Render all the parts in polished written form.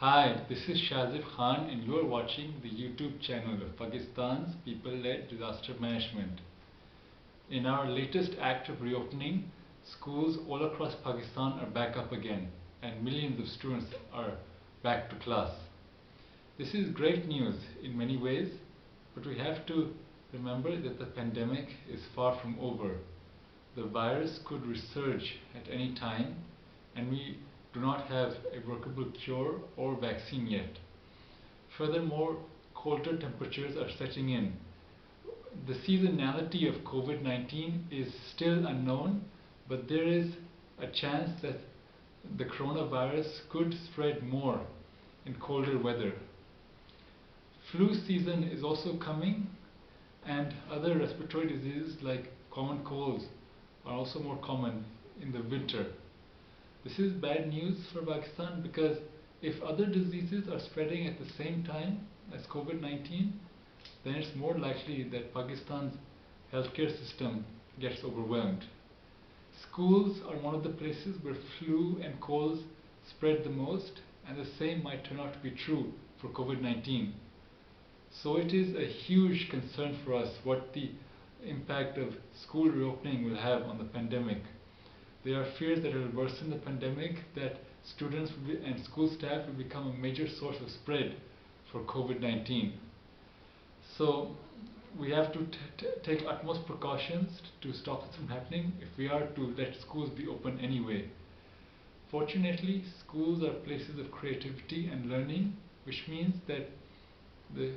Hi, this is Shahzeb Khan and you are watching the YouTube channel of Pakistan's People-Led Disaster Management. In our latest act of reopening, schools all across Pakistan are back up again and millions of students are back to class. This is great news in many ways, but we have to remember that the pandemic is far from over. The virus could resurge at any time and we do not have a workable cure or vaccine yet. Furthermore, colder temperatures are setting in. The seasonality of COVID-19 is still unknown, but there is a chance that the coronavirus could spread more in colder weather. Flu season is also coming, and other respiratory diseases like common colds are also more common in the winter. This is bad news for Pakistan because if other diseases are spreading at the same time as COVID-19, then it's more likely that Pakistan's healthcare system gets overwhelmed. Schools are one of the places where flu and colds spread the most, and the same might turn out to be true for COVID-19. So it is a huge concern for us what the impact of school reopening will have on the pandemic. There are fears that it will worsen the pandemic, that students and school staff will become a major source of spread for COVID-19. So we have to take utmost precautions to stop this from happening if we are to let schools be open anyway. Fortunately, schools are places of creativity and learning, which means that the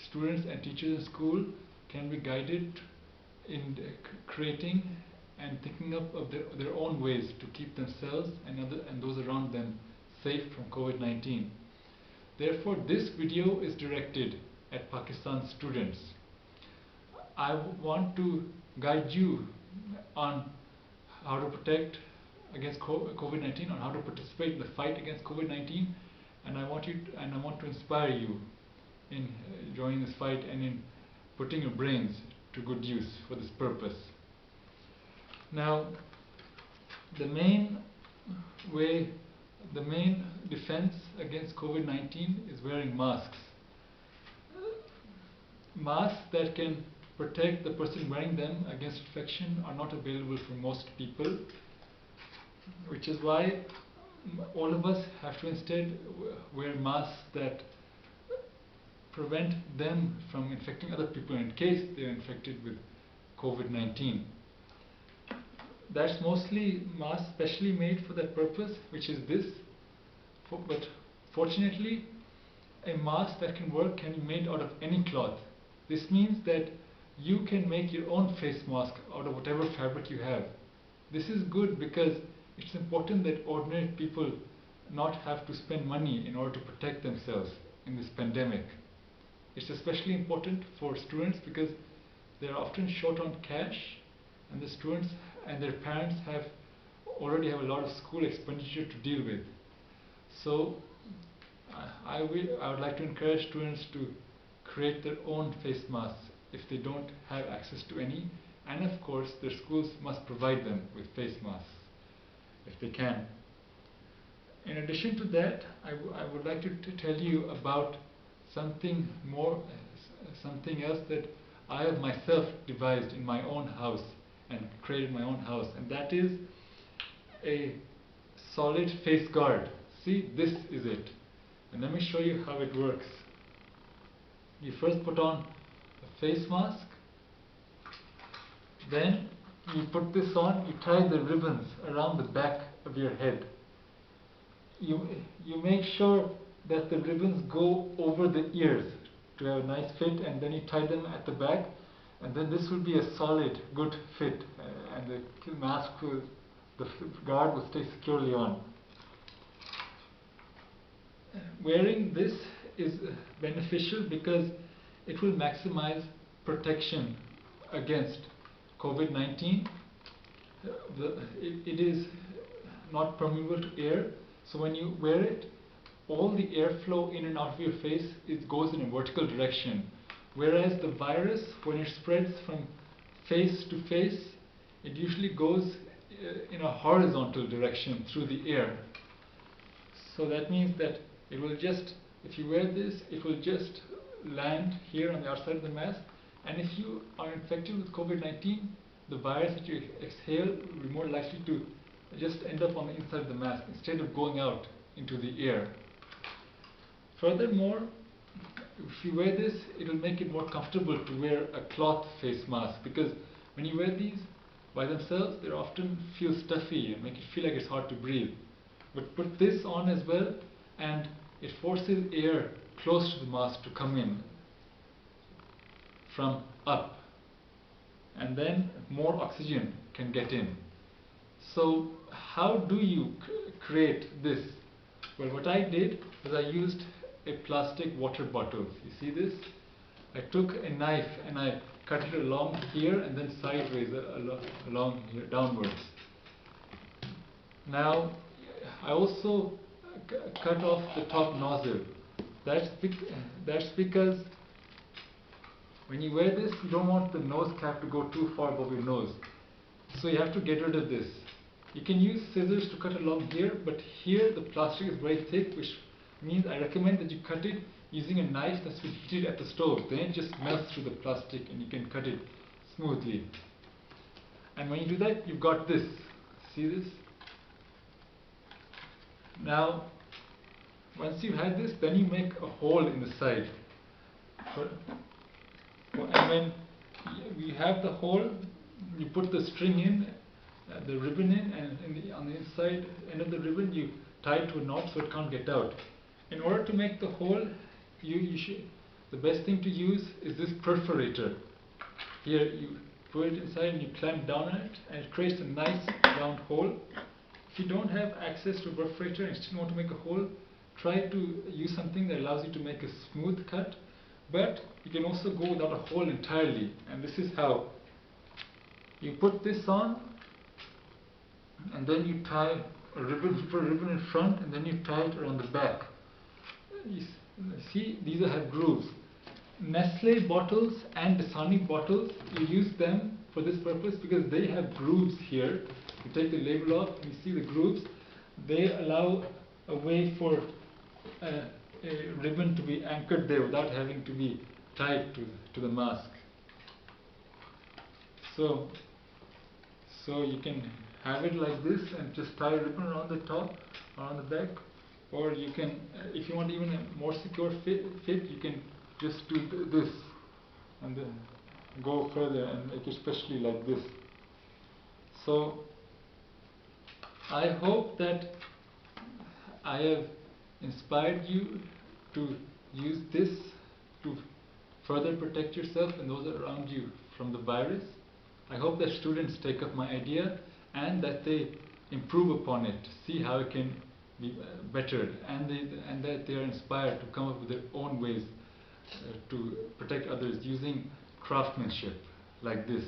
students and teachers in school can be guided in creating and thinking up of their own ways to keep themselves and those around them safe from COVID-19. Therefore, this video is directed at Pakistan students. I want to guide you on how to protect against COVID-19, on how to participate in the fight against COVID-19, and I want to inspire you in joining this fight and in putting your brains to good use for this purpose. Now, the main defense against COVID-19 is wearing masks. Masks that can protect the person wearing them against infection are not available for most people, which is why all of us have to instead wear masks that prevent them from infecting other people in case they are infected with COVID-19. That's mostly masks specially made for that purpose, which is this. But fortunately, a mask that can work can be made out of any cloth. This means that you can make your own face mask out of whatever fabric you have. This is good because it's important that ordinary people not have to spend money in order to protect themselves in this pandemic. It's especially important for students because they are often short on cash, and the students and their parents already have a lot of school expenditure to deal with. So I would like to encourage students to create their own face masks if they don't have access to any, and of course their schools must provide them with face masks if they can. In addition to that, I would like to tell you about something else that I have myself devised in my own house and created my own house, and that is a solid face guard. See, this is it, and let me show you how it works. You first put on a face mask, then you put this on, you tie the ribbons around the back of your head. You make sure that the ribbons go over the ears to have a nice fit, and then you tie them at the back, and then this will be a solid, good fit, and the mask the guard will stay securely on. Wearing this is beneficial because it will maximize protection against COVID-19. It is not permeable to air, so when you wear it, all the airflow in and out of your face goes in a vertical direction, whereas the virus, when it spreads from face to face, it usually goes in a horizontal direction through the air. So that means that It will just, if you wear this, it will just land here on the outside of the mask, and if you are infected with COVID-19, the virus that you exhale will be more likely to just end up on the inside of the mask instead of going out into the air. Furthermore, if you wear this, it will make it more comfortable to wear a cloth face mask, because when you wear these by themselves, they often feel stuffy and make it feel like it's hard to breathe. But put this on as well, and it forces air close to the mask to come in from up, and then more oxygen can get in. So how do you create this? Well, what I did was I used a plastic water bottle. You see this? I took a knife and I cut it along here and then sideways along here downwards. Now I also cut off the top nozzle. That's because when you wear this, you don't want the nose cap to go too far above your nose. So you have to get rid of this. You can use scissors to cut along here, but here the plastic is very thick, which means I recommend that you cut it using a knife that's been heated at the stove. Then it just melts through the plastic and you can cut it smoothly. And when you do that, you've got this. See this? Now, once you've had this, then you make a hole in the side. And when you have the hole, you put the string in, the ribbon in, and on the inside end of the ribbon you tie it to a knot so it can't get out. In order to make the hole, the best thing to use is this perforator. Here you put it inside and you clamp down on it, and it creates a nice round hole. If you don't have access to a perforator and still want to make a hole, try to use something that allows you to make a smooth cut. But you can also go without a hole entirely, and this is how. You put this on, and then you tie a ribbon, you put a ribbon in front, and then you tie it around the back. You see, these have grooves. Nestle bottles and Dasani bottles, you use them for this purpose because they have grooves here. You take the label off, and you see the grooves. They allow a way for a ribbon to be anchored there without having to be tied to the mask. So you can have it like this and just tie a ribbon around the top or on the back, or you can, if you want even a more secure fit, you can just do this and then go further and make it especially like this. So I hope that I have inspired you to use this to further protect yourself and those around you from the virus. I hope that students take up my idea and that they improve upon it, see how it can be bettered, and that they are inspired to come up with their own ways to protect others using craftsmanship like this.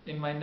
In my next